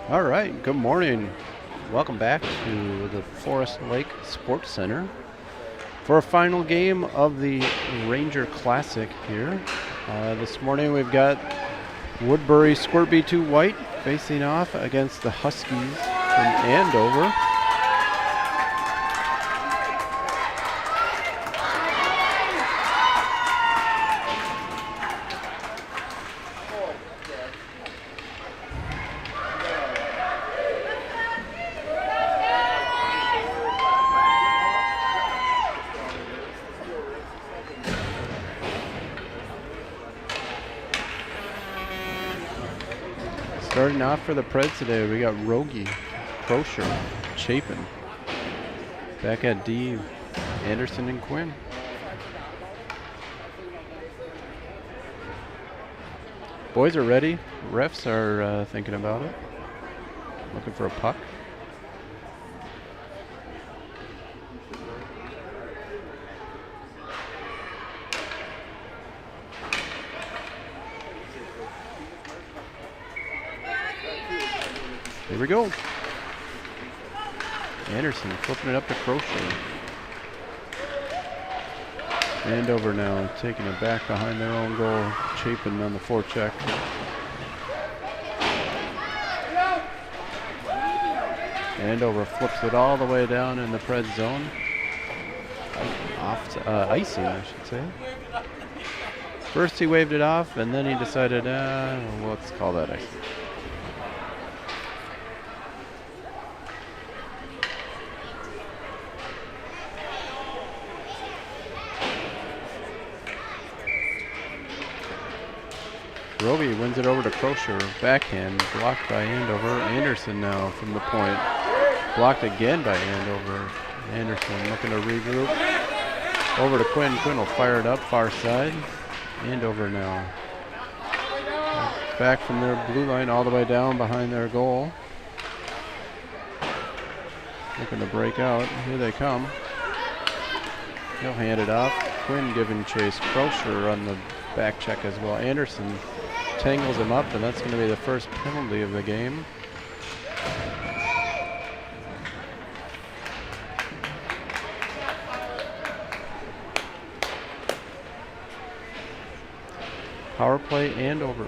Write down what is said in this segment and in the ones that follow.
All right, good morning. Welcome back to the Forest Lake Sports Center for a final game of the Ranger Classic here. This morning we've got Woodbury Squirt B2 White facing off against the Huskies from Andover. Starting off for the Preds today, we got Rogie, Crosher, Chapin. Back at D, Anderson and Quinn. Boys are ready. Refs are thinking about it. Looking for a puck. Here we go. Anderson flipping it up to Crochet. Andover now taking it back behind their own goal. Chapin on the forecheck. Andover flips it all the way down in the Preds zone. Off to icing, I should say. First he waved it off, and then he decided, let's call that icing. Roby wins it over to Crosher. Backhand blocked by Andover. Anderson now from the point. Blocked again by Andover. Anderson looking to regroup. Over to Quinn. Quinn will fire it up far side. Andover now. Back from their blue line all the way down behind their goal. Looking to break out. Here they come. He'll hand it off. Quinn giving chase. Crosher on the back check as well. Anderson tangles him up, and that's going to be the first penalty of the game. Power play Andover.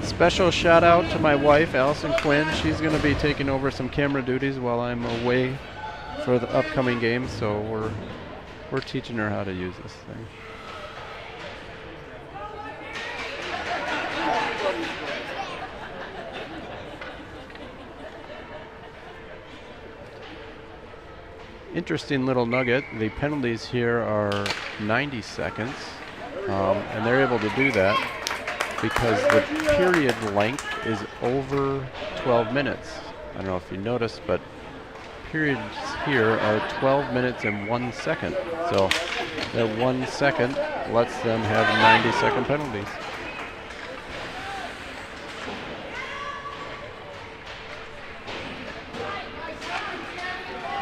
Special shout out to my wife, Allison Quinn. She's going to be taking over some camera duties while I'm away for the upcoming game, so we're teaching her how to use this thing. Interesting little nugget. The penalties here are 90 seconds, and they're able to do that because the period length is over 12 minutes. I don't know if you noticed, but periods here are 12 minutes and 1 second. So that 1 second lets them have 90-second penalties.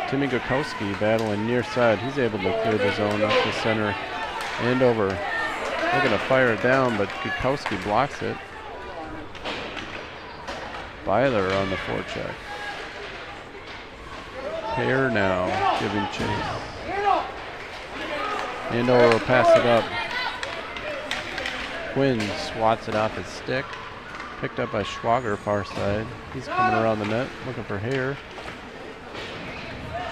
Timmy Gukowski battling near side. He's able to clear the zone up the center. Andover looking to fire it down, but Gukowski blocks it. Byler on the forecheck. Hare now giving chase. Andover will pass it up. Quinn swats it off his stick. Picked up by Schwager far side. He's coming around the net looking for Hare.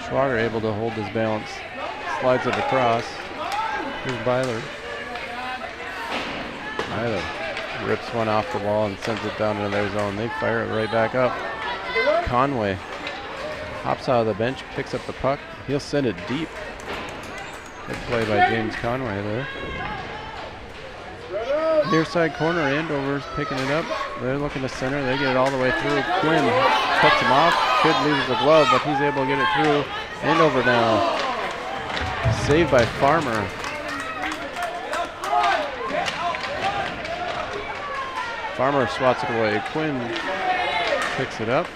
Schwager able to hold his balance. Slides it across. Here's Byler. Byler rips one off the wall and sends it down into their zone. They fire it right back up. Conway hops out of the bench, picks up the puck. He'll send it deep. Good play by James Conway there. Near side corner, Andover's picking it up. They're looking to center. They get it all the way through. Quinn cuts him off. Kid leaves the glove, but he's able to get it through. Andover now. Saved by Farmer. Farmer swats it away. Quinn picks it up.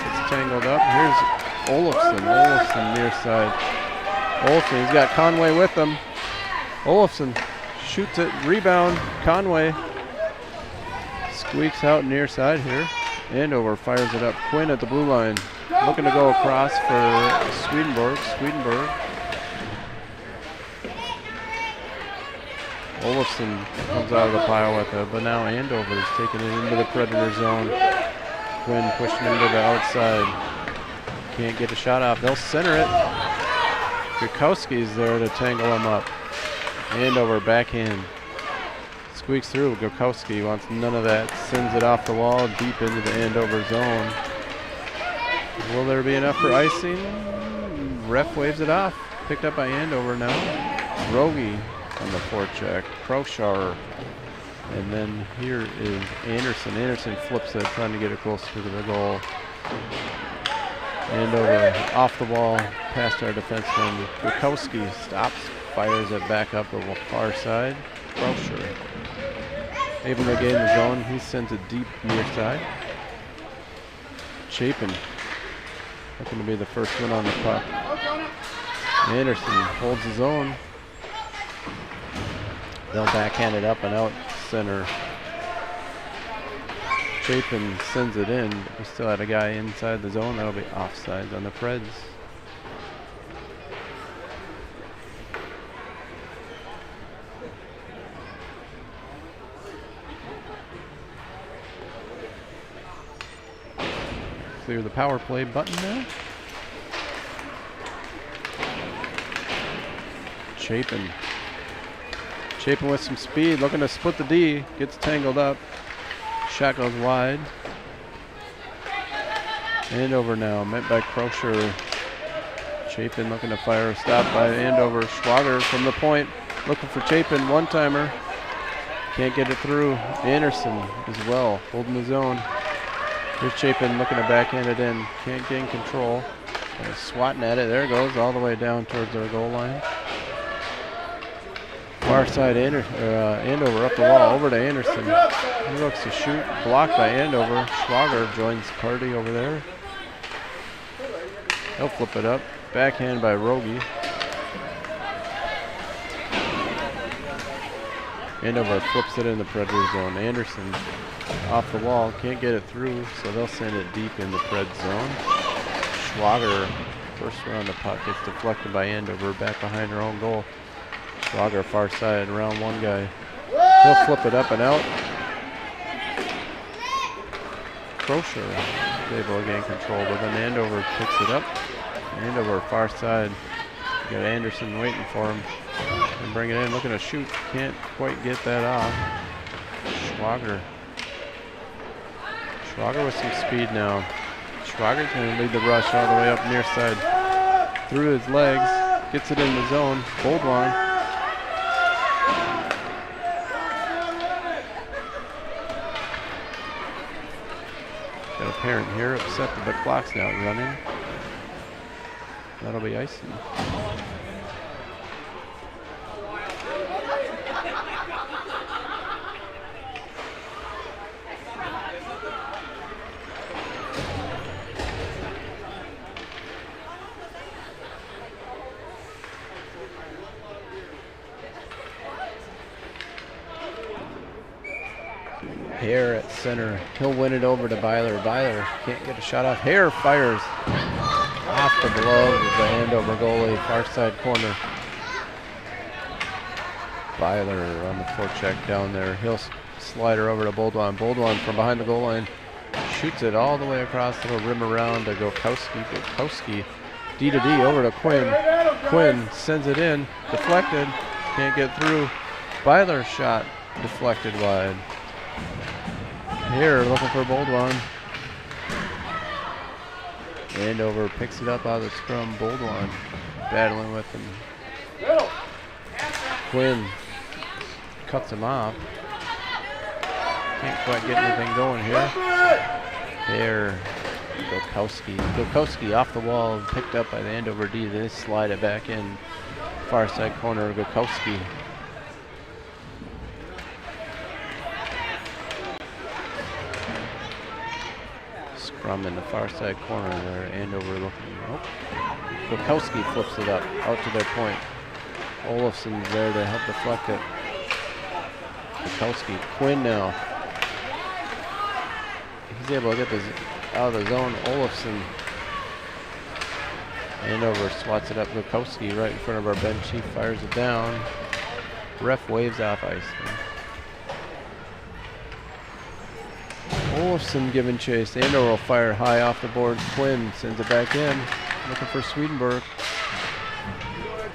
It's tangled up. Here's Olofsson. Olofsson near side. Olofsson, he's got Conway with him. Olofsson shoots it, rebound, Conway. Squeaks out near side here. Andover fires it up. Quinn at the blue line. Looking to go across for Swedenborg. Olafson comes out of the pile with it, but now Andover is taking it into the Predator zone. Quinn pushing him to the outside. Can't get a shot off. They'll center it. Gukowski's there to tangle him up. Andover backhand. Squeaks through. Gukowski wants none of that. Sends it off the wall deep into the Andover zone. Will there be enough for icing? Ref waves it off. Picked up by Andover now. Rogie on the forecheck. Crowshaw. And then here is Anderson. Anderson flips it, trying to get it closer to the goal. Andover off the wall, past our defenseman. Gukowski stops, fires it back up the far side. Crowshaw able to gain the zone. He sends it deep near side. Chapin looking to be the first one on the puck. Anderson holds his own. They'll backhand it up and out center. Chapin sends it in. We still had a guy inside the zone. That'll be offsides on the Preds. Clear the power play button now. Chapin with some speed, looking to split the D. Gets tangled up. Shot goes wide. Andover now, met by Crowshaw. Chapin looking to fire. Stopped by Andover. Schwager from the point, looking for Chapin. One-timer. Can't get it through. Anderson as well, holding his own. Here's Chapin looking to backhand it in. Can't gain control. Swatting at it. There it goes, all the way down towards our goal line. Far side, Andover up the wall, over to Anderson. He looks to shoot, blocked by Andover. Schwager joins the party over there. He'll flip it up. Backhand by Rogie. Andover flips it in the Predator zone. Anderson off the wall, can't get it through, so they'll send it deep in the Pred zone. Schwager, first round the puck, gets deflected by Andover, back behind her own goal. Schwager far side, around one guy. He'll flip it up and out. Crowshaw is able to gain control, but then Andover picks it up. Andover far side. Got Anderson waiting for him. And bring it in, looking to shoot. Can't quite get that off. Schwager with some speed now. Schwager's going to lead the rush all the way up near side. Through his legs. Gets it in the zone. Boldwan. Got a parent here upset that the clock's not running. That'll be icing. Hare at center. He'll win it over to Byler. Byler can't get a shot off. Hare fires off the glove of the Andover goalie, far side corner. Byler on the forecheck down there. He'll slide her over to Boldwan. Boldwan from behind the goal line shoots it all the way across the rim around to Gukowski. Gukowski D to D over to Quinn. Quinn sends it in, deflected, can't get through. Byler's shot deflected wide. Here looking for Boldwan. Andover picks it up out of the scrum. Boldwan battling with him. Quinn cuts him off. Can't quite get anything going here. There, Gukowski. Gukowski off the wall, picked up by the Andover D. They slide it back in. Far side corner, Gukowski. Scrum in the far side corner there. Andover looking. Oh. Gukowski flips it up out to their point. Olafson's there to help deflect it. Bukowski, Quinn now. He's able to get this out of the zone. Olafson. Andover swats it up. Bukowski right in front of our bench. He fires it down. Ref waves off ice. Olafson giving chase. Andover will fire high off the boards. Quinn sends it back in. Looking for Swedenborg.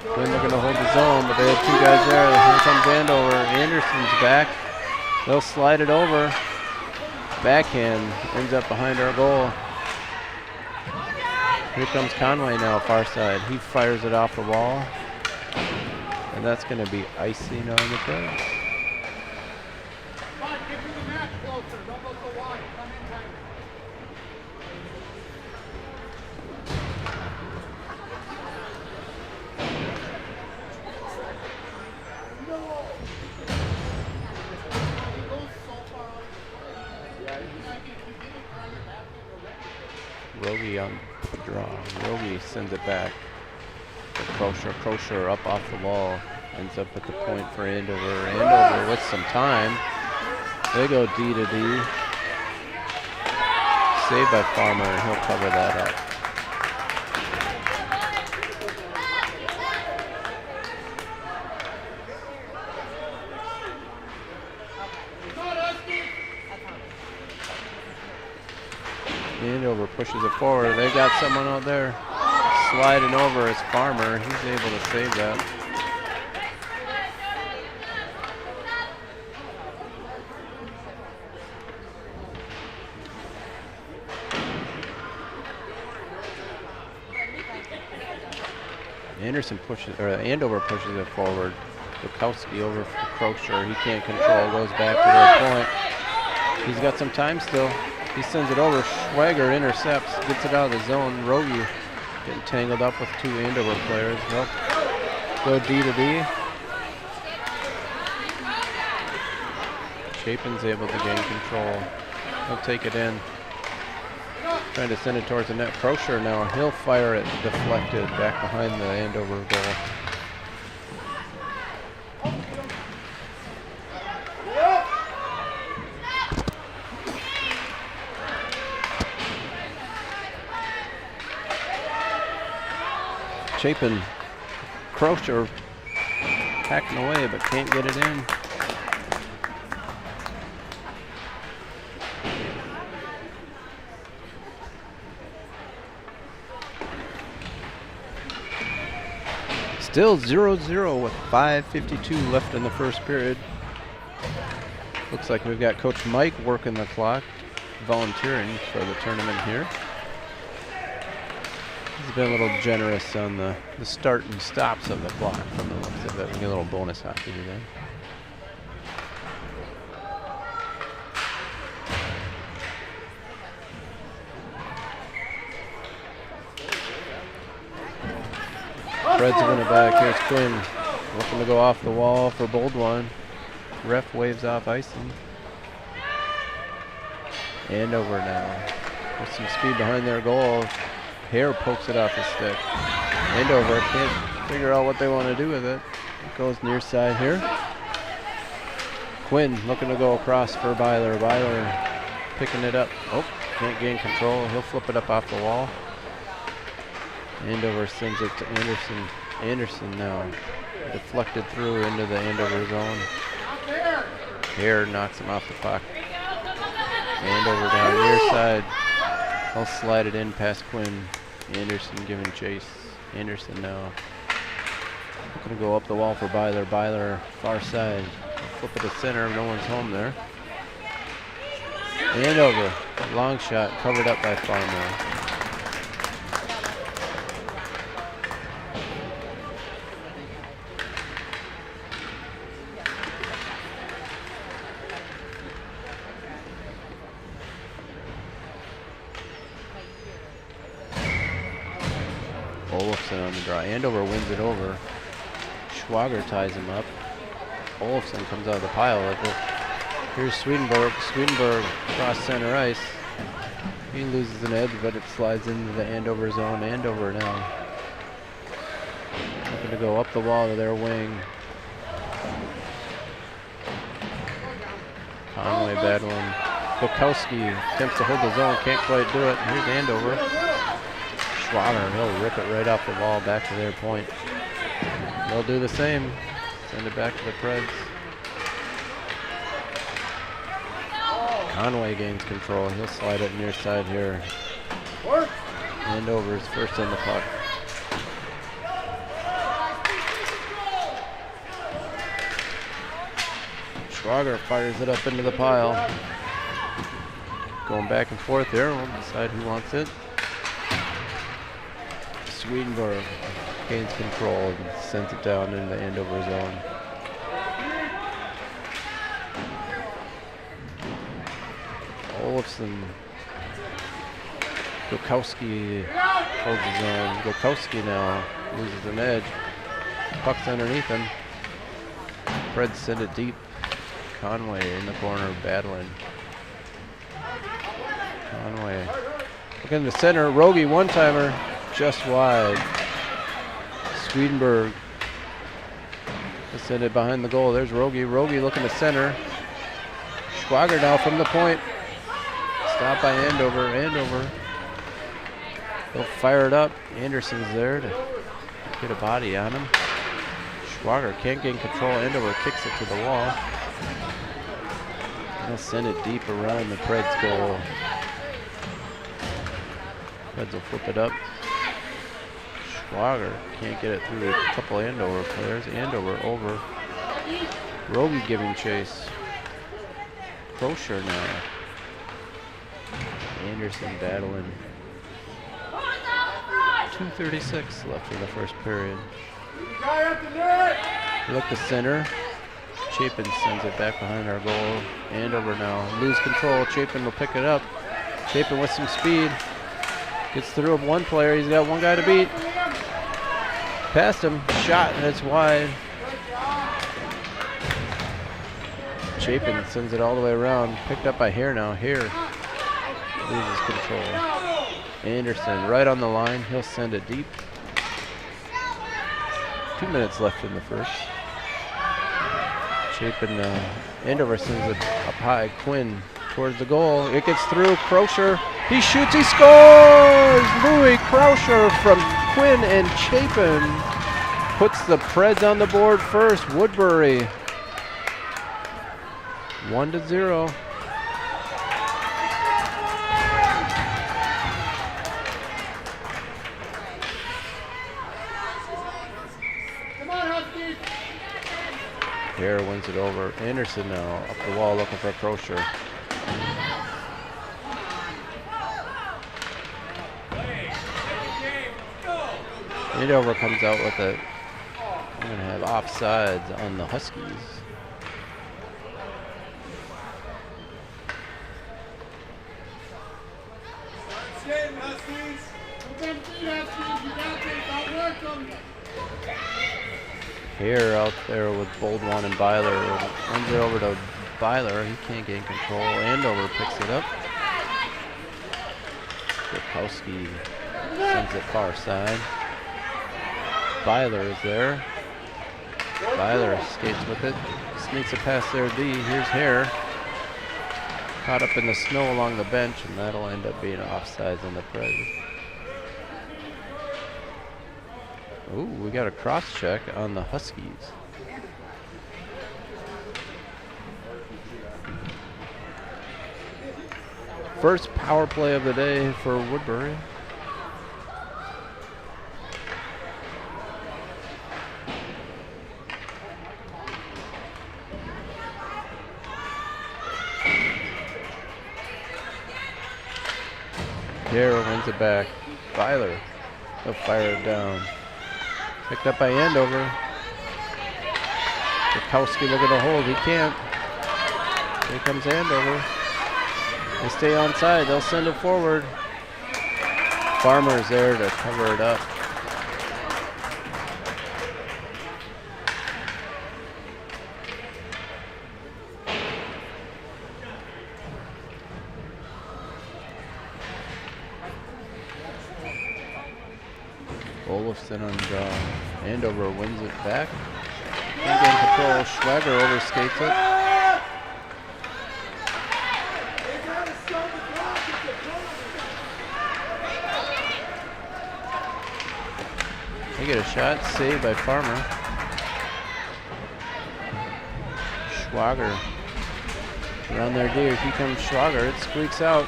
Quinn looking to hold the zone, but they have two guys there. Here comes Andover. Anderson's back. They'll slide it over. Backhand ends up behind our goal. Here comes Conway now, far side. He fires it off the wall. And that's going to be icing on the play. Rogie on the draw. Rogie sends it back. Crocher up off the wall. Ends up at the point for Andover. Andover with some time. They go D to D. Saved by Farmer, and he'll cover that up. Andover pushes it forward. They got someone out there sliding over as Farmer. He's able to save that. Andover pushes it forward. Bukowski over for Crocher. He can't control. Goes back to their point. He's got some time still. He sends it over. Schwager intercepts. Gets it out of the zone. Rogie getting tangled up with two Andover players. They'll go D to D. Chapin's able to gain control. He'll take it in. Trying to send it towards the net. Crocher now, he'll fire it deflected back behind the Andover goal. Chapin, Crocher hacking away but can't get it in. Still 0-0 with 5:52 left in the first period. Looks like we've got Coach Mike working the clock, volunteering for the tournament here. He's been a little generous on the start and stops of the clock from the looks of it. We get a little bonus hockey today. Fred's winning it back. Here's Quinn looking to go off the wall for Boldwine. Ref waves off icing. Andover now with some speed behind their goal. Hare pokes it off the stick. Andover can't figure out what they want to do with it. It goes near side here. Quinn looking to go across for Byler. Byler picking it up. Oh, can't gain control. He'll flip it up off the wall. Andover sends it to Anderson. Anderson now deflected through into the Andover zone. Hare knocks him off the puck. Andover down near side. He'll slide it in past Quinn. Anderson giving chase. Anderson now going to go up the wall for Byler. Byler far side. Flip it to center. No one's home there. Andover. Long shot covered up by Farmer. Olafson on the draw. Andover wins it over. Schwager ties him up. Olafson comes out of the pile with it. Here's Swedenborg. Swedenborg across center ice. He loses an edge, but it slides into the Andover zone. Andover now looking to go up the wall to their wing. Conway battling. Bukowski attempts to hold the zone, can't quite do it. Here's Andover. Schwager, he'll rip it right off the wall back to their point. They'll do the same. Send it back to the Preds. Conway gains control. He'll slide it near side here. Andover's first on the puck. Schwager fires it up into the pile. Going back and forth there. We'll decide who wants it. Swedenborg gains control and sends it down into the Andover zone. Olofsson. Bukowski holds his own. Bukowski now loses an edge. Puck's underneath him. Preds send it deep. Conway in the corner battling. Conway. Look in the center. Rogie one-timer. Just wide. Swedenborg. Send it behind the goal. There's Rogie. Rogie looking to center. Schwager now from the point. Stopped by Andover. Andover. They'll fire it up. Anderson's there to get a body on him. Schwager can't gain control. Andover kicks it to the wall. They'll send it deep around the Preds goal. Preds will flip it up. Schwager can't get it through a couple Andover players. Andover over. Rogie giving chase. Crozier now. Anderson battling. 2:36 left in the first period. Look to center. Chapin sends it back behind our goal. Andover now lose control. Chapin will pick it up. Chapin with some speed. Gets through one player. He's got one guy to beat. Past him. Shot and it's wide. Chapin sends it all the way around. Picked up by Hare now. Hare loses control. Anderson right on the line. He'll send it deep. 2 minutes left in the first. Chapin, Andover sends it up high. Quinn towards the goal. It gets through. Crozier. He shoots. He scores! Louis Crozier from Quinn and Chapin puts the Preds on the board first. Woodbury 1-0. Hare wins it over. Anderson now up the wall looking for Crozier. Andover comes out with it. I'm going to have offsides on the Huskies. Here out there with Boldwan and Byler. Runs it over to Byler. He can't gain control. Andover picks it up. Bukowski sends it far side. Byler is there. Byler skates with it. Sneaks it past their D. Here's Hare. Caught up in the snow along the bench, and that'll end up being offsides on the Preds. Ooh, we got a cross check on the Huskies. First power play of the day for Woodbury. Hare wins it back. Byler, he'll fire it down. Picked up by Andover. Bukowski looking to hold. He can't. Here comes Andover. They stay on side. They'll send it forward. Farmer's there to cover it up. Olofsson on draw. Andover wins it back. Can't gain control. Schwager overskates it. They get a shot. Saved by Farmer. Schwager. Around there, dear. Here comes Schwager. It squeaks out.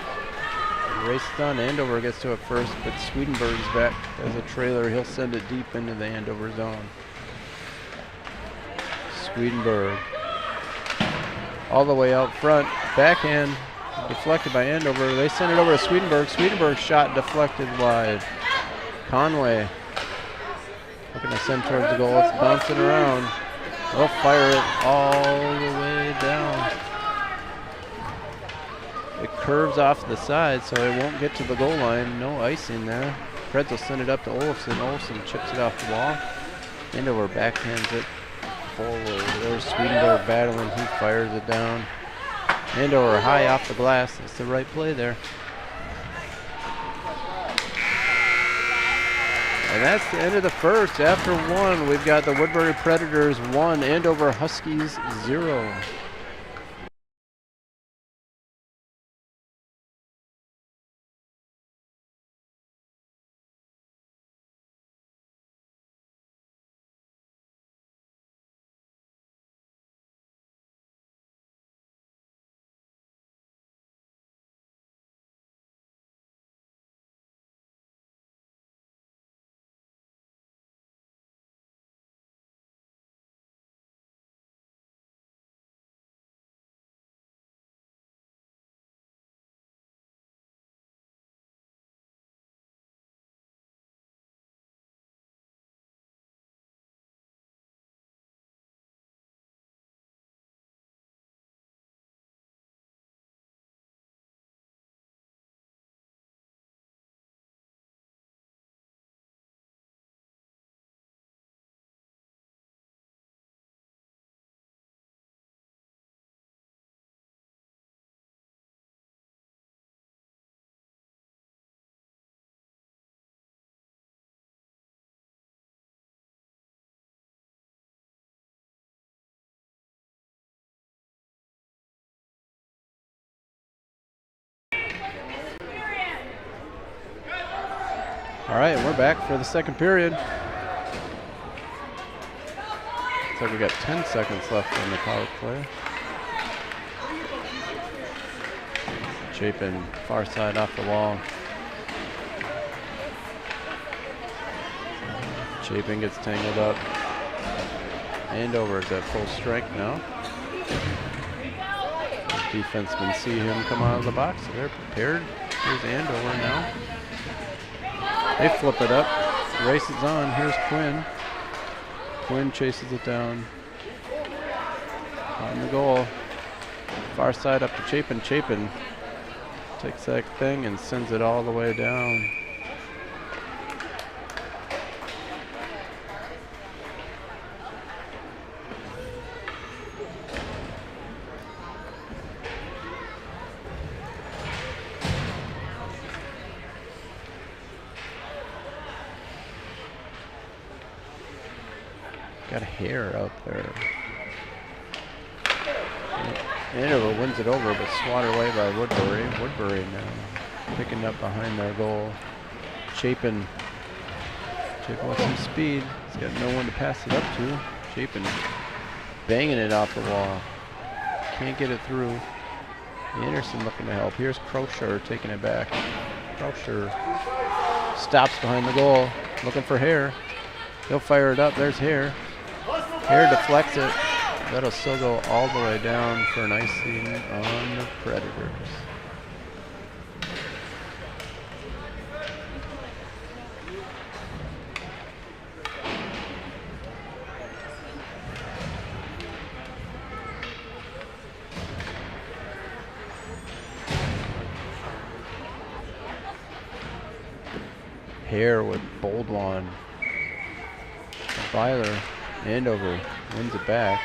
Race done. Andover gets to it first, but Swedenberg's back as a trailer. He'll send it deep into the Andover zone. Swedenberg. All the way out front. Backhand. Deflected by Andover. They send it over to Swedenberg. Swedenberg's shot deflected wide. Conway. Looking to send towards the goal. It's bouncing around. They'll fire it all the way down. It curves off the side, so it won't get to the goal line. No icing there. Preds will send it up to Olofsson. Olofsson chips it off the wall. Andover backhands it forward. There's Swedenberg battling. He fires it down. Andover high off the glass. It's the right play there. And that's the end of the first. After one, we've got the Woodbury Predators 1, Andover Huskies 0. All right, we're back for the second period. Looks like we got 10 seconds left on the power play. Chapin, far side off the wall. Chapin gets tangled up. Andover is at full strength now. The defensemen see him come out of the box, so they're prepared. Here's Andover now. They flip it up. Race is on. Here's Quinn. Quinn chases it down. On the goal. Far side up to Chapin. Chapin takes that thing and sends it all the way down. Got hair out there. Andover wins it over, but swatted away by Woodbury. Woodbury now picking up behind their goal. Chapin with some speed. He's got no one to pass it up to. Chapin banging it off the wall. Can't get it through. Anderson looking to help. Here's Crowsher taking it back. Crowsher stops behind the goal, looking for Hare. He'll fire it up. There's Hare. Hare deflects it. That'll still go all the way down for an icing on the Predators. Hare with bold one. Byler. Andover wins it back.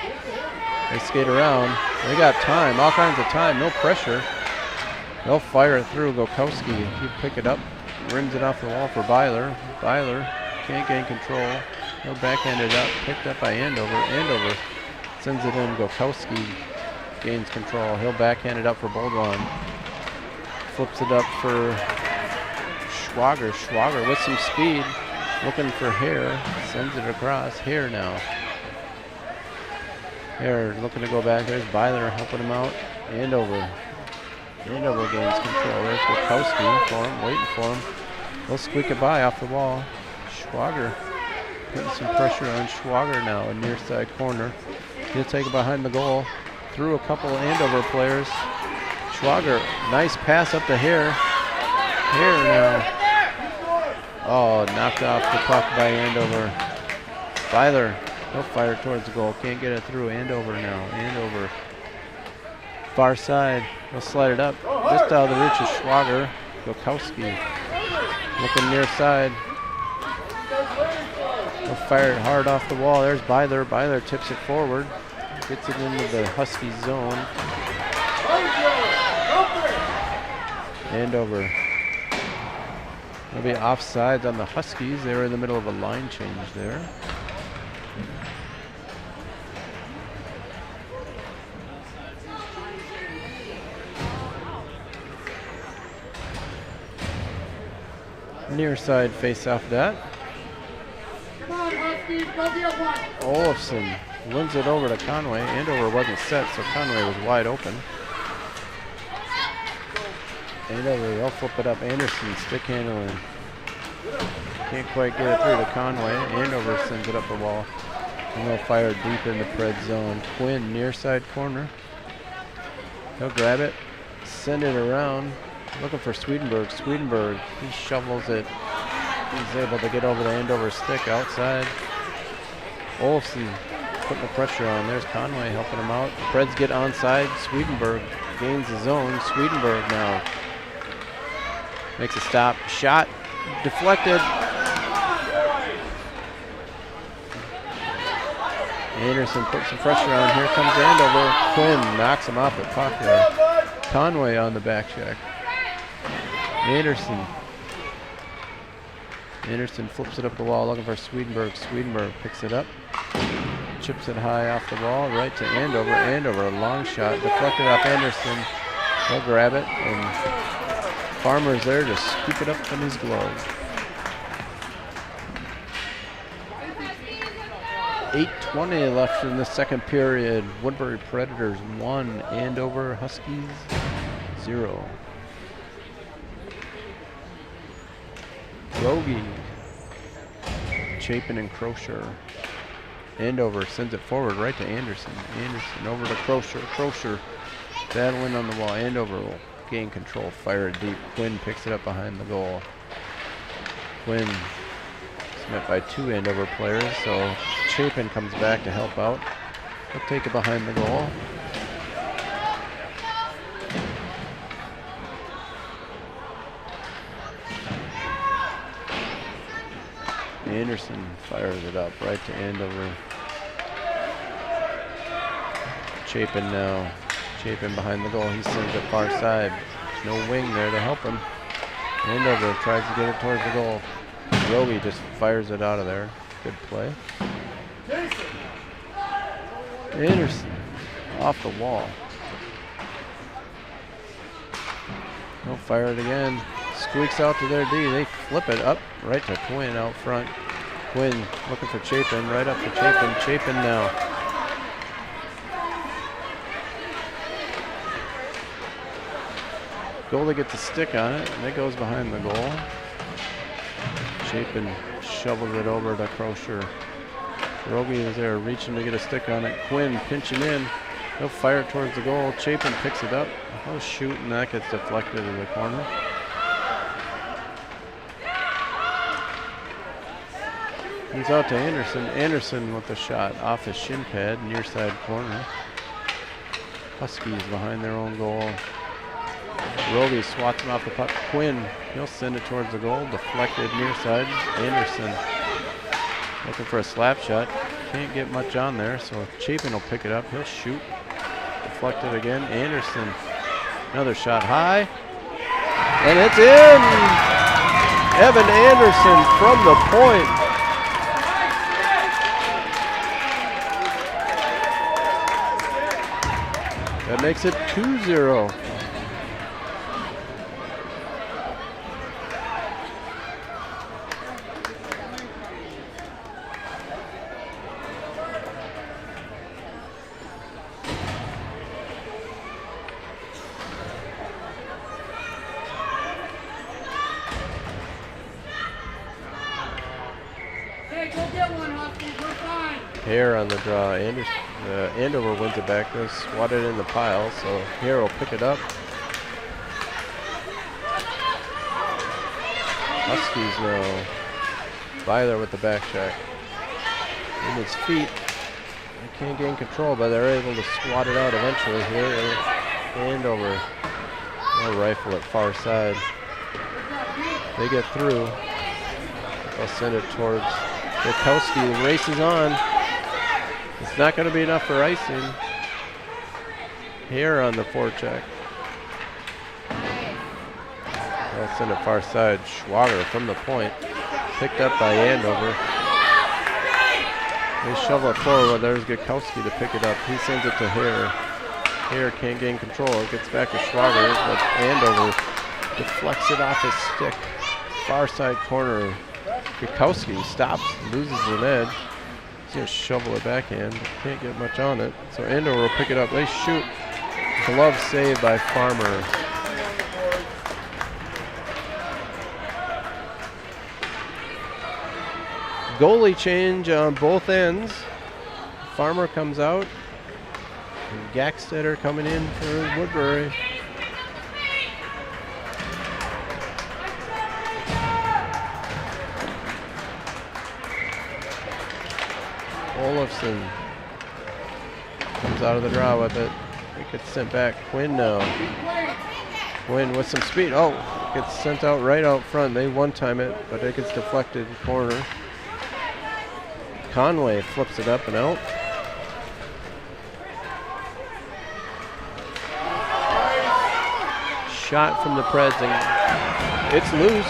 They skate around. They got time, all kinds of time, no pressure. They'll fire it through. Gokowski, he pick it up, rims it off the wall for Byler. Byler can't gain control. He'll backhand it up, picked up by Andover. Andover sends it in. Gokowski gains control. He'll backhand it up for Boldwan. Flips it up for Schwager. Schwager with some speed. looking for Hare, sends it across. Hare now. Hare looking to go back. There's Byler helping him out. Andover. Andover gains control. There's Wachowski for him, waiting for him. They'll squeak it by off the wall. Schwager putting some pressure on Schwager now in near side corner. He'll take it behind the goal. Through a couple of Andover players. Schwager, nice pass up to Hare. Hare now. Oh, knocked off the puck by Andover. Byler, he'll fire towards the goal. Can't get it through. Andover now. Andover. Far side. He'll slide it up. Just out of the reach of Schwager. Wachowski. Looking near side. He'll fire it hard off the wall. There's Byler. Byler tips it forward. Gets it into the Huskies zone. Andover. There'll be offsides on the Huskies. They were in the middle of a line change there. Near side face off that. Olofsson wins it over to Conway. Andover wasn't set, so Conway was wide open. Andover, they'll flip it up. Anderson stick handling. Can't quite get it through to Conway. Andover sends it up the wall. And they'll fire deep in the Pred zone. Quinn, near side corner. He'll grab it, send it around. Looking for Swedenberg. Swedenberg, he shovels it. He's able to get over the Andover stick outside. Olofsson putting the pressure on. There's Conway helping him out. The Preds get onside. Swedenberg gains the zone. Swedenberg now makes a stop. Shot deflected. Anderson puts some pressure on. Here comes Andover. Quinn knocks him off the puck there. Conway on the back check. Anderson. Anderson flips it up the wall looking for Swedenberg. Swedenberg picks it up. Chips it high off the wall right to Andover. Andover, a long shot. Deflected off Anderson. He'll grab it. And Farmer's there to scoop it up in his glove. 8:20 left in the second period. Woodbury Predators 1, Andover Huskies 0. Rogie, Chapin and Crozier. Andover sends it forward right to Anderson. Anderson over to Crozier. Crozier battling on the wall. Andover will gain control, fire it deep. Quinn picks it up behind the goal. Quinn is met by two Andover players, so Chapin comes back to help out. He'll take it behind the goal. Anderson fires it up right to Andover. Chapin now. Chapin behind the goal. He sends it far side. No wing there to help him. Andover tries to get it towards the goal. Roby just fires it out of there. Good play. Anderson off the wall. He'll fire it again. Squeaks out to their D. They flip it up right to Quinn out front. Quinn looking for Chapin. Right up to Chapin. Chapin now. Goalie gets a stick on it, and it goes behind the goal. Chapin shovels it over to Crozier. Rogie is there reaching to get a stick on it. Quinn pinching in. He'll fire it towards the goal. Chapin picks it up. He'll shoot, and that gets deflected in the corner. He's out to Anderson. Anderson with the shot off his shin pad, near side corner. Huskies behind their own goal. Roby swats him off the puck. Quinn, he'll send it towards the goal. Deflected near side. Anderson looking for a slap shot. Can't get much on there, so Chapin will pick it up. He'll shoot. Deflected again. Anderson, another shot high. And it's in! Evan Anderson from the point. That makes it 2-0. Hare on the draw. Andover wins it back. They'll swat it in the pile, so Hare will pick it up. Huskies now. Byler with the back check. In his feet. They can't gain control, but they're able to swat it out eventually here. Andover. They'll rifle it far side. They get through. They'll send it towards Bukowski. The race is on. It's not going to be enough for icing. Here on the forecheck. They'll send it far side. Schwager from the point. Picked up by Andover. They shovel it forward. There's Gukowski to pick it up. He sends it to Hare. Hare can't gain control. It gets back to Schwager, but Andover deflects it off his stick. Far side corner. Gukowski stops, loses an edge. He's going to shovel it backhand. Can't get much on it. So Andover will pick it up. They shoot. Glove saved by Farmer. Goalie change on both ends. Farmer comes out. And Gackstetter coming in for Woodbury. Olafson comes out of the draw with it. It gets sent back. Quinn now. Quinn with some speed. Oh, gets sent out right out front. They one-time it, but it gets deflected in the corner. Conway flips it up and out. Shot from the Preds, and it's loose.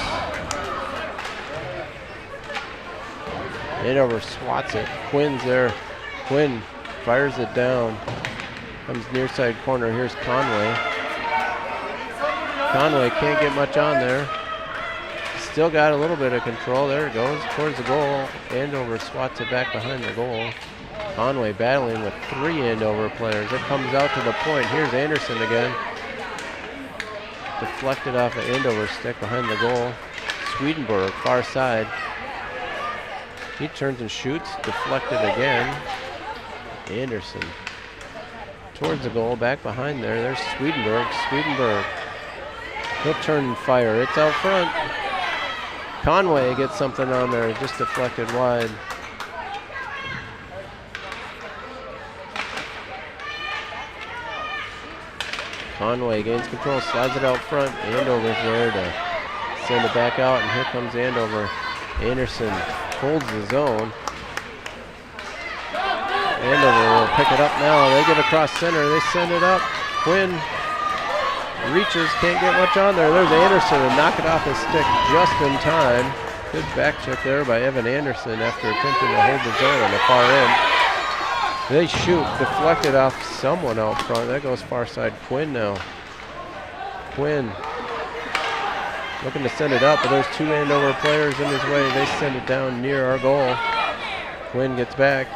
Andover swats it. Quinn's there. Quinn fires it down. Comes near side corner. Here's Conway. Conway can't get much on there. Still got a little bit of control. There it goes towards the goal. Andover swats it back behind the goal. Conway battling with 3 Andover players. It comes out to the point. Here's Anderson again. Deflected off an Andover stick behind the goal. Swedenborg, far side. He turns and shoots. Deflected again. Anderson towards the goal. Back behind there. There's Swedenborg. Swedenborg. He'll turn and fire. It's out front. Conway gets something on there, just deflected wide. Conway gains control, slides it out front. Andover's there to send it back out, and here comes Andover. Anderson holds the zone. Andover will pick it up now. They get across center. They send it up. Quinn reaches, can't get much on there. There's Anderson and knock it off his stick just in time. Good back check there by Evan Anderson after attempting to hold the zone on the far end. They shoot, deflected off someone out front. That goes far side. Quinn now. Quinn looking to send it up, but there's 2 Andover players in his way. They send it down near our goal. Quinn gets back.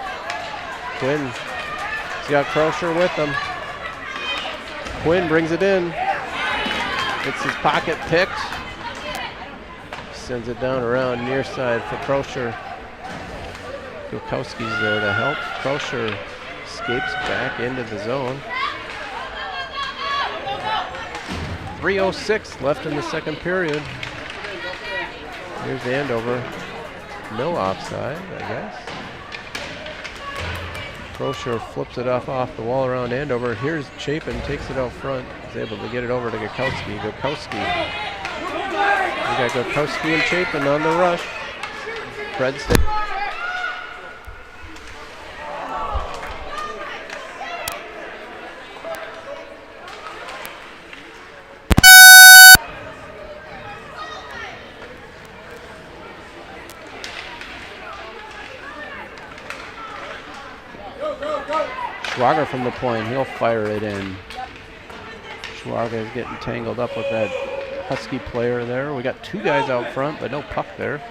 Quinn, he's got Crocher with him. Quinn brings it in. It's his pocket picked. Sends it down around near side for Crocher. Gukowski's there to help. Crocher escapes back into the zone. 3:06 left in the second period. Here's Andover. No offside, I guess. Crocher flips it off the wall around Andover. Here's Chapin, takes it out front. He's able to get it over to Gukowski. Gukowski. We got Gukowski and Chapin on the rush. Fred stick. Schwager from the point, he'll fire it in. Schwager is getting tangled up with that Husky player there. We got 2 guys out front, but no puck there.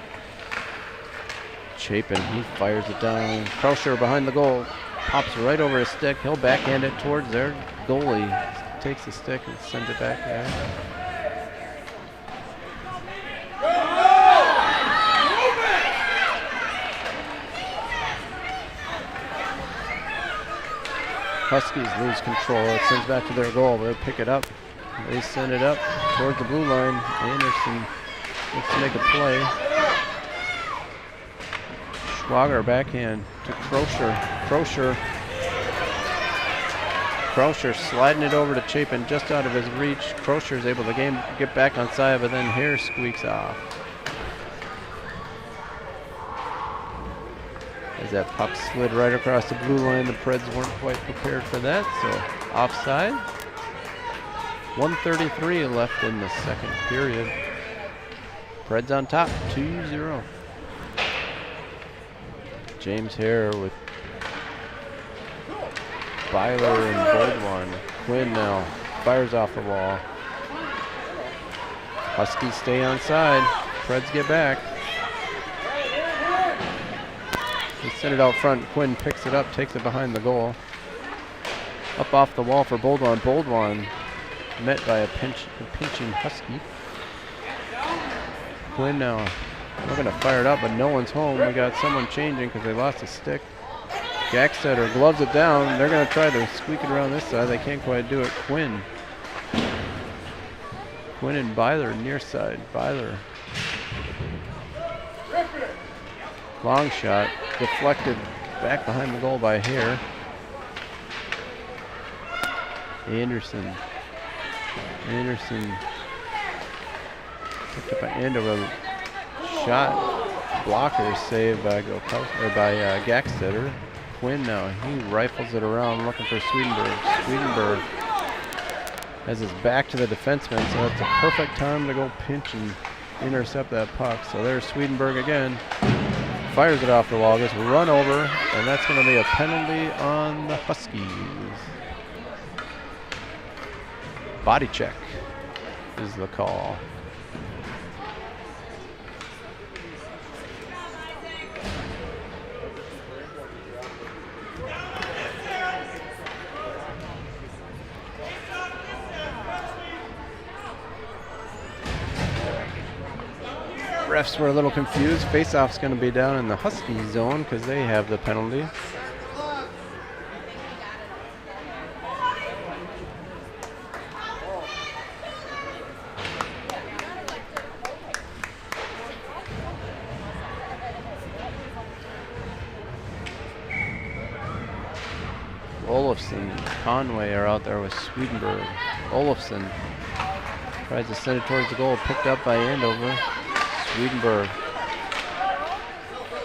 Chapin, he fires it down. Crocher behind the goal, pops right over his stick. He'll backhand it towards their goalie. Takes the stick and sends it back there. Huskies lose control. It sends back to their goal. They'll pick it up. They send it up towards the blue line. Anderson looks to make a play. Schwager backhand to Crosher. Crosher sliding it over to Chapin just out of his reach. Crosher is able to get back on side, but then Hare squeaks off. As that puck slid right across the blue line, the Preds weren't quite prepared for that, so offside. 1:33 left in the second period. Preds on top, 2-0. James Hare with Byler and Goldwine. Quinn now fires off the wall. Huskies stay on side. Preds get back. They send it out front. Quinn picks it up, takes it behind the goal. Up off the wall for Boldwan. Boldwan met by a pinching Husky. Quinn now looking to fire it up, but no one's home. We got someone changing because they lost a stick. Gackstetter gloves it down. They're going to try to squeak it around this side. They can't quite do it. Quinn and Byler near side. Byler. Long shot. Deflected back behind the goal by Hare. Anderson. Picked up by Andover. Shot. Blocker saved by Gackstetter. Quinn now, he rifles it around looking for Swedenberg. Swedenberg has his back to the defenseman, so that's a perfect time to go pinch and intercept that puck. So there's Swedenberg again. Fires it off the wall, gets run over, and that's going to be a penalty on the Huskies. Body check is the call. Refs were a little confused. Face-off's going to be down in the Husky zone because they have the penalty. Olofsson, Conway are out there with Swedenberg. Olofsson tries to send it towards the goal, picked up by Andover. Swedenberg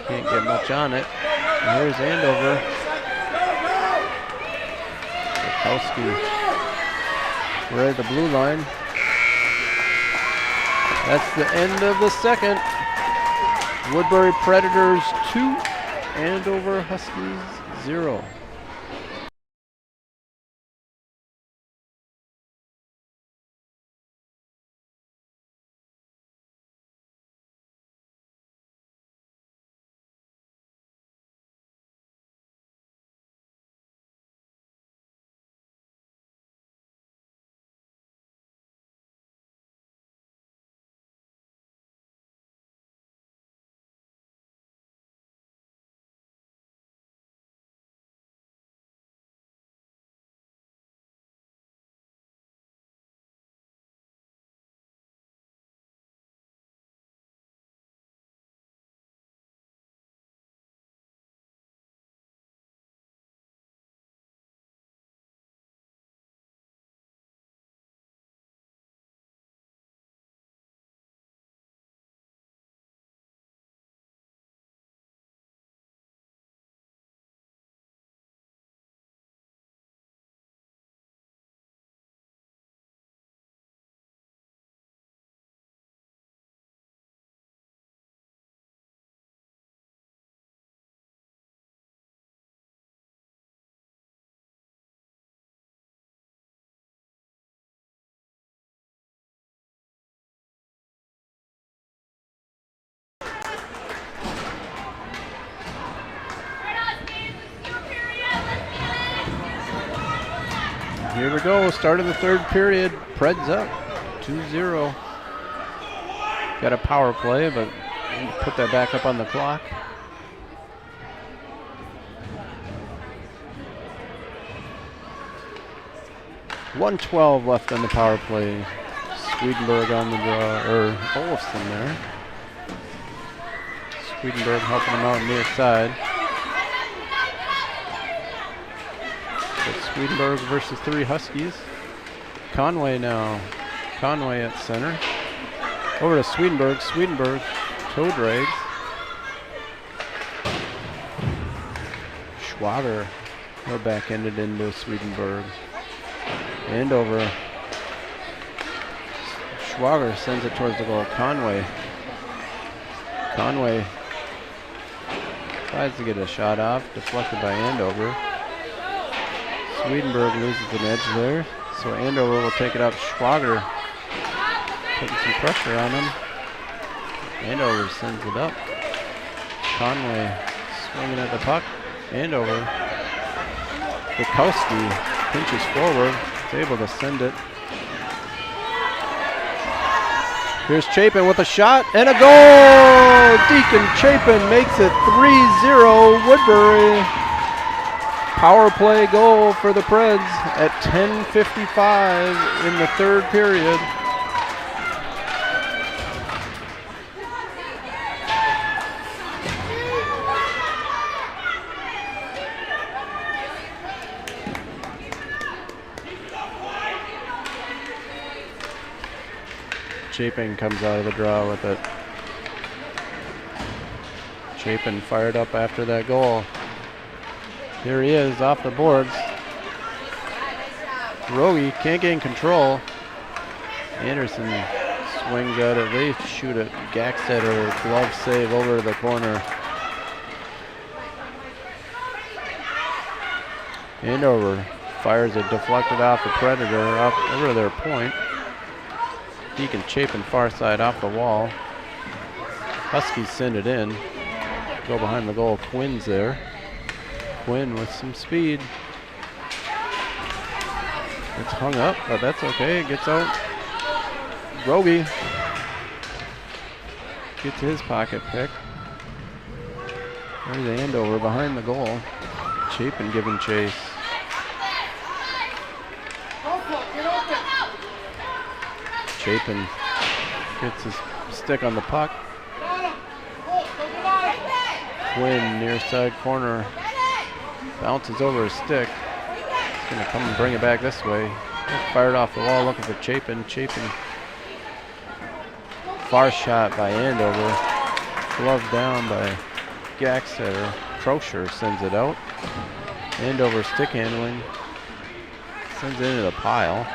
can't get much on it. And here's Andover. Bukowski. We're at the blue line. That's the end of the second. Woodbury Predators 2, Andover Huskies 0. Here we go, start of the third period. Preds up 2-0. Got a power play, but put that back up on the clock. 1:12 left on the power play. Swedenberg on the draw, or Olofsson there. Swedenberg helping him out near side. So Swedenberg versus 3 Huskies. Conway now. Conway at center. Over to Swedenberg. Swedenberg toe drags. Schwager. No back-ended into Swedenberg. Andover. Schwager sends it towards the goal. Conway. Conway tries to get a shot off. Deflected by Andover. Swedenberg loses an edge there. So Andover will take it up. Schwager putting some pressure on him. Andover sends it up. Conway swinging at the puck. Andover. Bukowski pinches forward. Is able to send it. Here's Chapin with a shot and a goal! Deacon Chapin makes it 3-0 Woodbury. Power play goal for the Preds at 10:55 in the third period. Chapin comes out of the draw with it. Chapin fired up after that goal. Here he is off the boards. Rogie can't gain control. Anderson swings at it. They shoot it. Gaxeter glove save over the corner. Andover fires it deflected off the Predator up over their point. Deacon Chapin far side off the wall. Huskies send it in. Go behind the goal. Quinn's there. Quinn with some speed. It's hung up, but that's okay. It gets out. Rogie gets his pocket pick. There's Andover behind the goal. Chapin giving chase. Chapin gets his stick on the puck. Quinn near side corner. Bounces over his stick. He's going to come and bring it back this way. Fired off the wall looking for Chapin. Chapin. Far shot by Andover. Glove down by Gaxeter. Crocher sends it out. Andover stick handling. Sends it into the pile.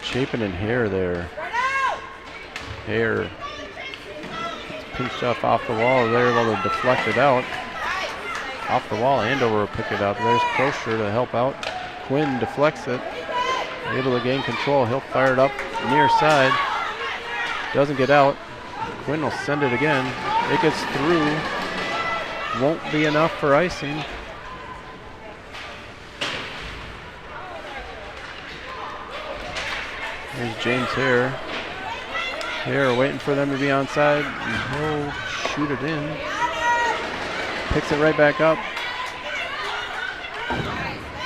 Chapin and Hare there. Hare gets pinched off the wall. They're able to deflect it out. Off the wall, Andover will pick it up. There's Crocher to help out. Quinn deflects it. Able to gain control. He'll fire it up near side. Doesn't get out. Quinn will send it again. It gets through. Won't be enough for icing. There's James Hare. Hare waiting for them to be onside. And he'll shoot it in. Picks it right back up.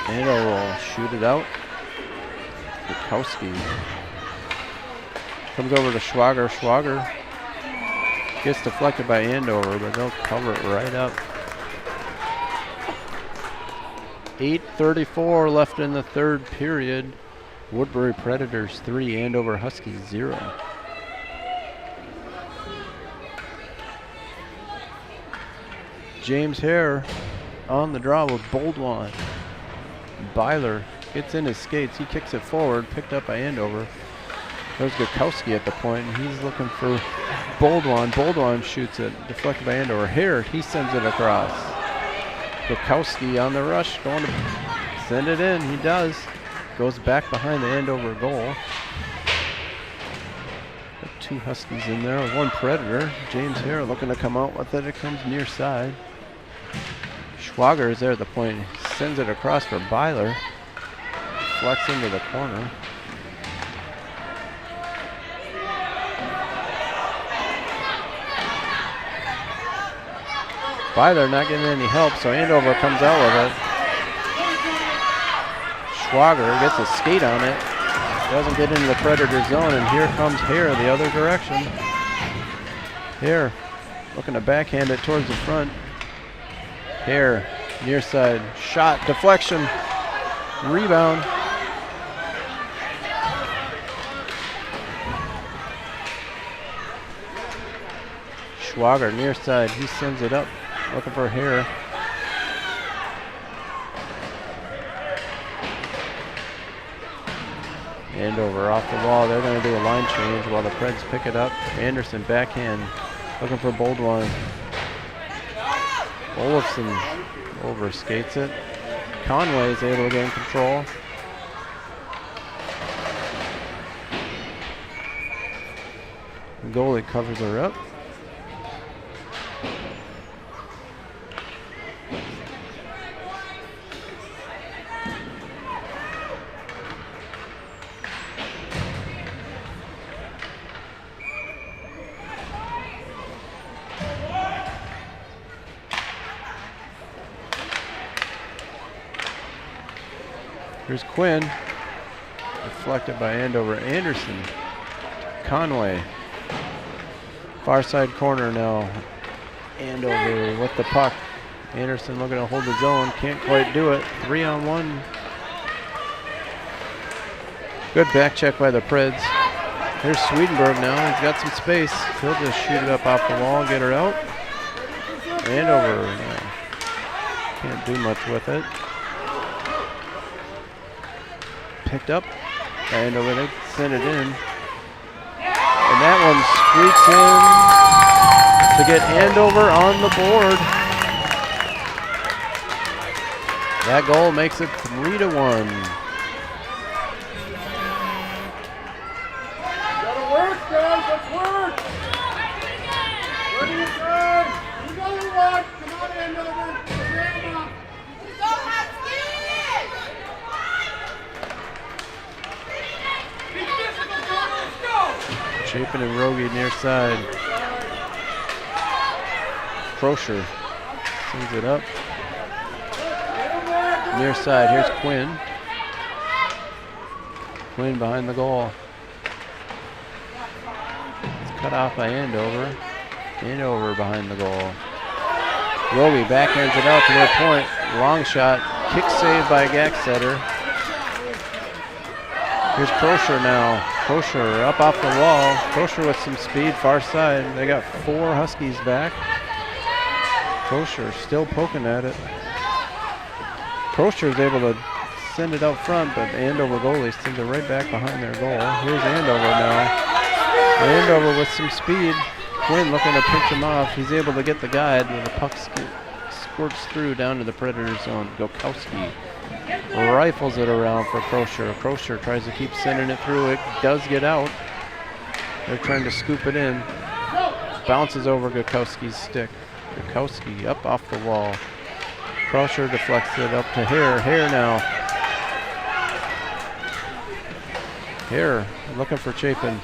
And will shoot it out. Bukowski comes over to Schwager. Schwager gets deflected by Andover, but they'll cover it right up. 8:34 left in the third period. Woodbury Predators 3, Andover Huskies 0. James Hare on the draw with Boldwan. Byler gets in his skates. He kicks it forward, picked up by Andover. There's Gukowski at the point, and he's looking for Boldwan. Boldwan shoots it, deflected by Andover. Hare, he sends it across. Gukowski on the rush, going to send it in. He does. Goes back behind the Andover goal. Got 2 Huskies in there, one Predator. James Hare looking to come out with it. It comes near side. Schwager is there at the point. Sends it across for Byler. Flex into the corner. Byler not getting any help, so Andover comes out with it. Schwager gets a skate on it. Doesn't get into the Predator zone, and here comes Hare the other direction. Hare looking to backhand it towards the front. Hare, near side, shot, deflection, rebound. Schwager, near side, he sends it up, looking for Hare. Andover off the wall. They're going to do a line change while the Preds pick it up. Anderson backhand, looking for Boldwine. Olofsson over skates it. Conway is able to gain control. The goalie covers her up. Here's Quinn, deflected by Andover. Anderson, Conway, far side corner now. Andover with the puck. Anderson looking to hold the zone, can't quite do it. 3-on-1. Good back check by the Preds. Here's Swedenberg now, he's got some space. He'll just shoot it up off the wall and get her out. Andover can't do much with it. Picked up, and over they send it in. And that one squeaks in to get Andover on the board. That goal makes it 3-1. Gotta work, guys, let's work! Where do you go? You gotta work! Come on, Andover! Grandma! Go Huskies! Chapin and Rogie near side. Crosher sends it up. Near side, here's Quinn. Quinn behind the goal. It's cut off by Andover. Andover behind the goal. Rogie backhands it out to their point. Long shot. Kick saved by Gaxeter. Here's Crosher now. Crosher up off the wall. Crosher with some speed, far side. They got 4 Huskies back. Crosher still poking at it. Crosher is able to send it out front, but Andover goalie sends it right back behind their goal. Here's Andover now. Andover with some speed. Quinn looking to pinch him off. He's able to get the guide, and the puck squirts through down to the Predator zone. Gokowski rifles it around for Crosher. Crosher tries to keep sending it through. It does get out. They're trying to scoop it in. Bounces over Gokowski's stick. Gokowski up off the wall. Crosher deflects it up to Hare. Hare now. Hare looking for Chapin.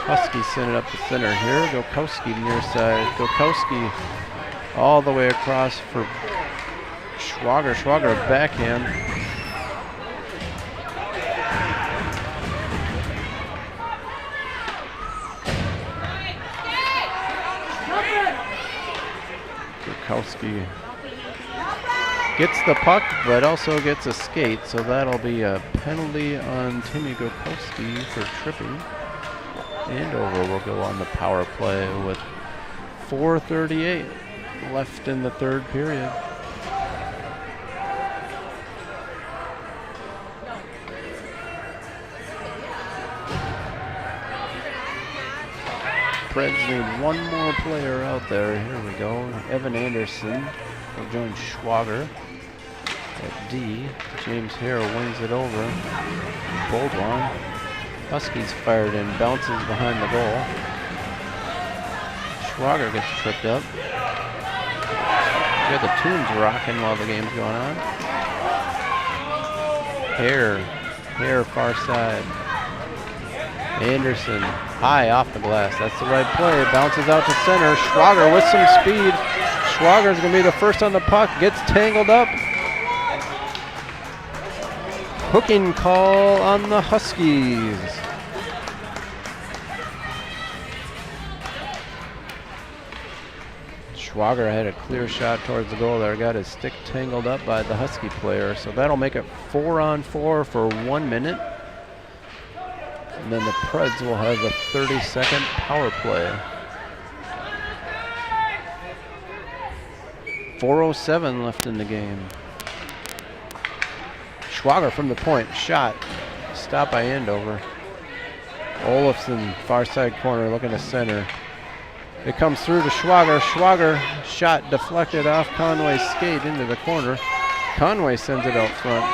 Huskies send it up the center here. Gokowski near side. Gokowski all the way across for Schwager. Schwager backhand. Gokowski gets the puck, but also gets a skate, so that'll be a penalty on Timmy Gokowski for tripping. Andover will go on the power play with 4:38 left in the third period. Preds need one more player out there. Here we go. Evan Anderson will join Schwager at D. James Hare wins it over. Boldwine. Huskies fired in, bounces behind the goal. Schwager gets tripped up. We got the tunes rocking while the game's going on. Hare far side. Anderson high off the glass. That's the right play. Bounces out to center. Schwager with some speed. Schwager's going to be the first on the puck. Gets tangled up. Hooking call on the Huskies. Schwager had a clear shot towards the goal there. Got his stick tangled up by the Husky player. So that'll make it 4-on-4 for 1 minute. And then the Preds will have a 30-second power play. 4:07 left in the game. Schwager from the point, shot. Stopped by Andover. Olafson, far side corner, looking to center. It comes through to Schwager. Schwager, shot deflected off Conway's skate into the corner. Conway sends it out front.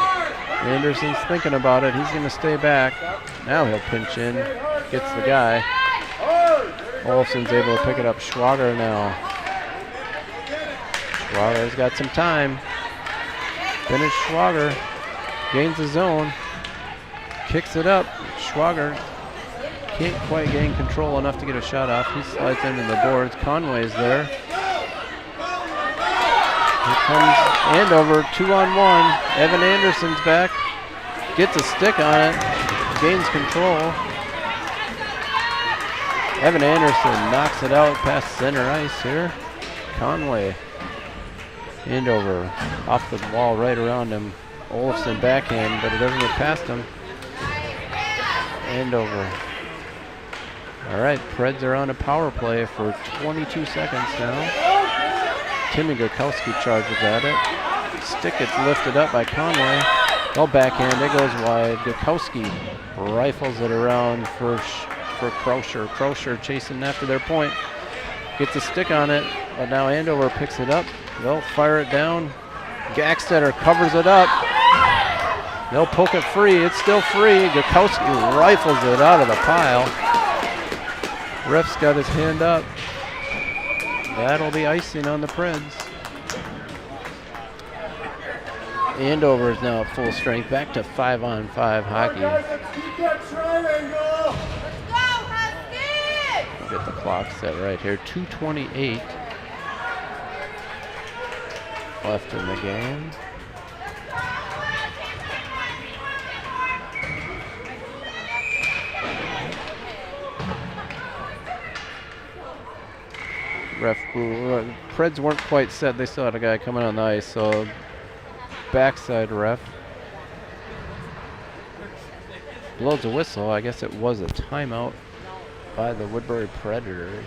Anderson's thinking about it. He's going to stay back. Now he'll pinch in. Gets the guy. Olafson's able to pick it up. Schwager now. Schwager's got some time. Finish Schwager. Gains the zone. Kicks it up. Schwager can't quite gain control enough to get a shot off. He slides into the boards. Conway's there. Here comes Andover, 2-on-1. Evan Anderson's back. Gets a stick on it. Gains control. Evan Anderson knocks it out past center ice here. Conway. Andover off the wall right around him. Olafson backhand, but it doesn't get past him. Andover. All right, Preds are on a power play for 22 seconds now. Timmy Gurkowski charges at it. Stick gets lifted up by Conway. No backhand, it goes wide. Gurkowski rifles it around for Crousher. Crousher chasing after their point. Gets a stick on it, but now Andover picks it up. They'll fire it down. Gackstetter covers it up. They'll poke it free. It's still free. Gurkowski rifles it out of the pile. Ref's got his hand up. That'll be icing on the Preds. Andover is now at full strength. Back to 5-on-5 hockey. Let's keep that triangle. I'll get the clock set right here. 2:28 left in the game. Ref, Preds weren't quite set. They still had a guy coming on the ice, so backside ref blows a whistle. I guess it was a timeout by the Woodbury Predators.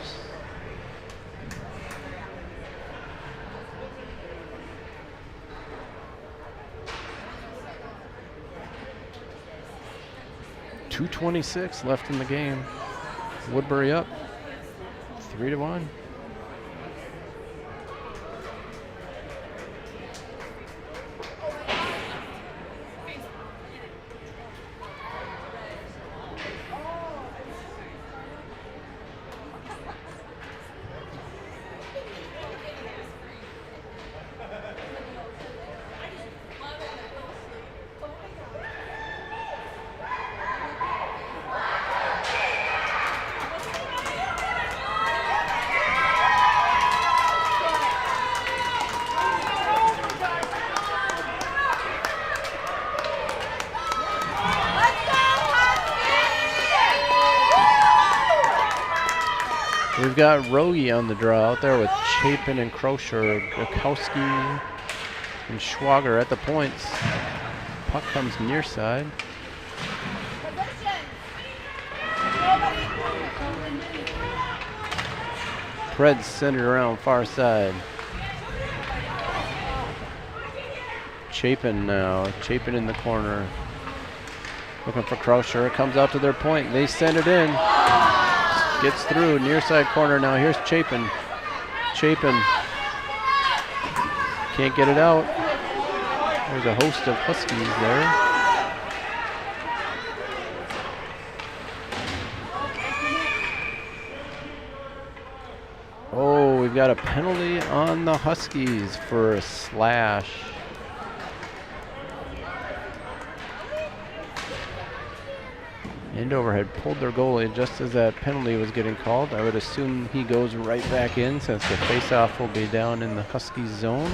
.226 left in the game. Woodbury up 3-1. We've got Rogie on the draw out there with Chapin and Crousher, Gurkowski and Schwager at the points. Puck comes near side. Preds centered around far side. Chapin now. Chapin in the corner. Looking for Crousher. It comes out to their point. They send it in. Gets through, near side corner now. Here's Chapin. Chapin can't get it out. There's a host of Huskies there. Oh, we've got a penalty on the Huskies for a slash. Andover had pulled their goalie just as that penalty was getting called. I would assume he goes right back in since the faceoff will be down in the Huskies zone.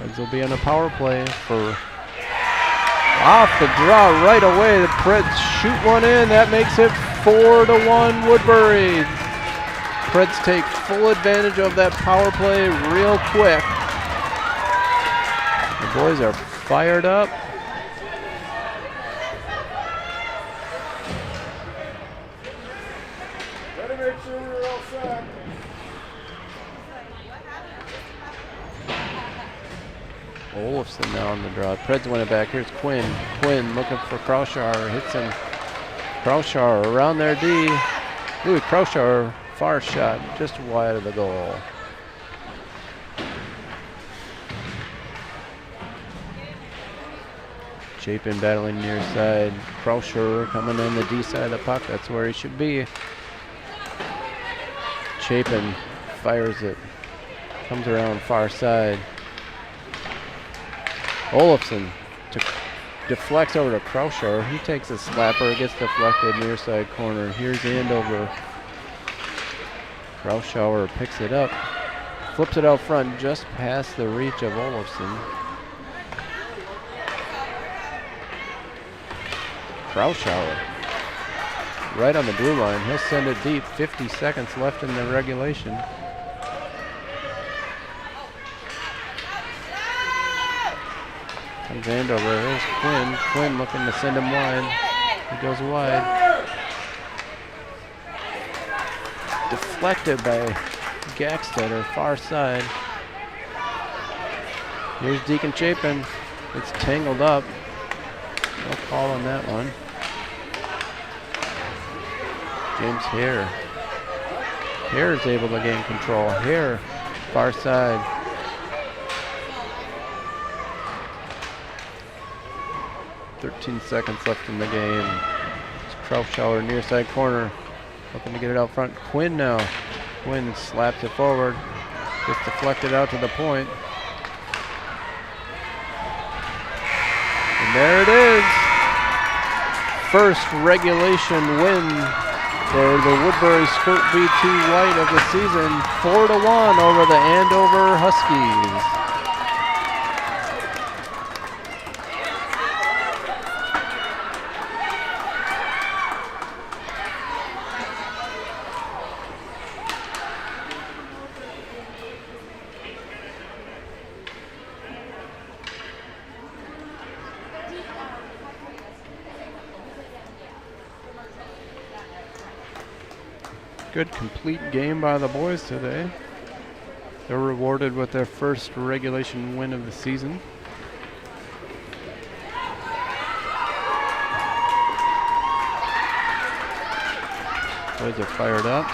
Preds will be on a power play for off the draw right away. The Preds shoot one in. That makes it 4-1 Woodbury. Preds take full advantage of that power play real quick. The boys are fired up. Better make sure we're all set. Olafson now on the draw. Preds win it back. Here's Quinn. Quinn looking for Kraushaar. Hits him. Kraushaar around their D. Ooh, Kraushaar far shot just wide of the goal. Chapin battling near side. Kraushaar coming in the D side of the puck. That's where he should be. Chapin fires it. Comes around far side. Olafson deflects over to Kraushaar. He takes a slapper, gets deflected near side corner. Here's Andover. Kraushaar picks it up, flips it out front just past the reach of Olafson. Kraushaar right on the blue line. He'll send it deep. 50 seconds left in the regulation. Comes Andover. There's Quinn. Quinn looking to send him wide. He goes wide. Deflected by Gackstetter, far side. Here's Deacon Chapin. It's tangled up. No call on that one. James Hare. Hare is able to gain control. Hare, far side. .13 seconds left in the game. It's Kraushaar near side corner. Looking to get it out front. Quinn now. Quinn slaps it forward. Gets deflected out to the point. And there it is. First regulation win for the Woodbury Squirt V2 White of the season. 4-1 over the Andover Huskies. Good complete game by the boys today. They're rewarded with their first regulation win of the season. Boys are fired up.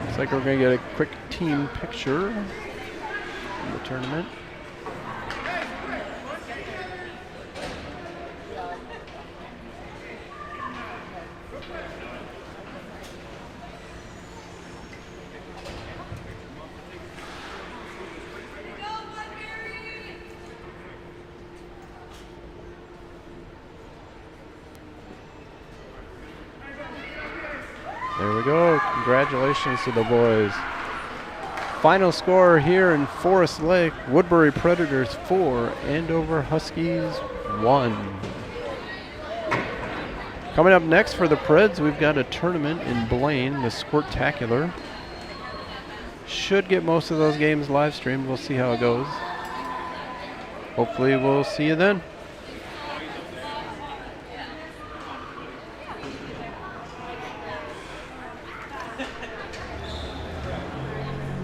Looks like we're going to get a quick team picture in the tournament. There we go. Congratulations to the boys. Final score here in Forest Lake, Woodbury Predators 4, Andover Huskies 1. Coming up next for the Preds, we've got a tournament in Blaine, the Squirtacular. Should get most of those games live streamed. We'll see how it goes. Hopefully we'll see you then.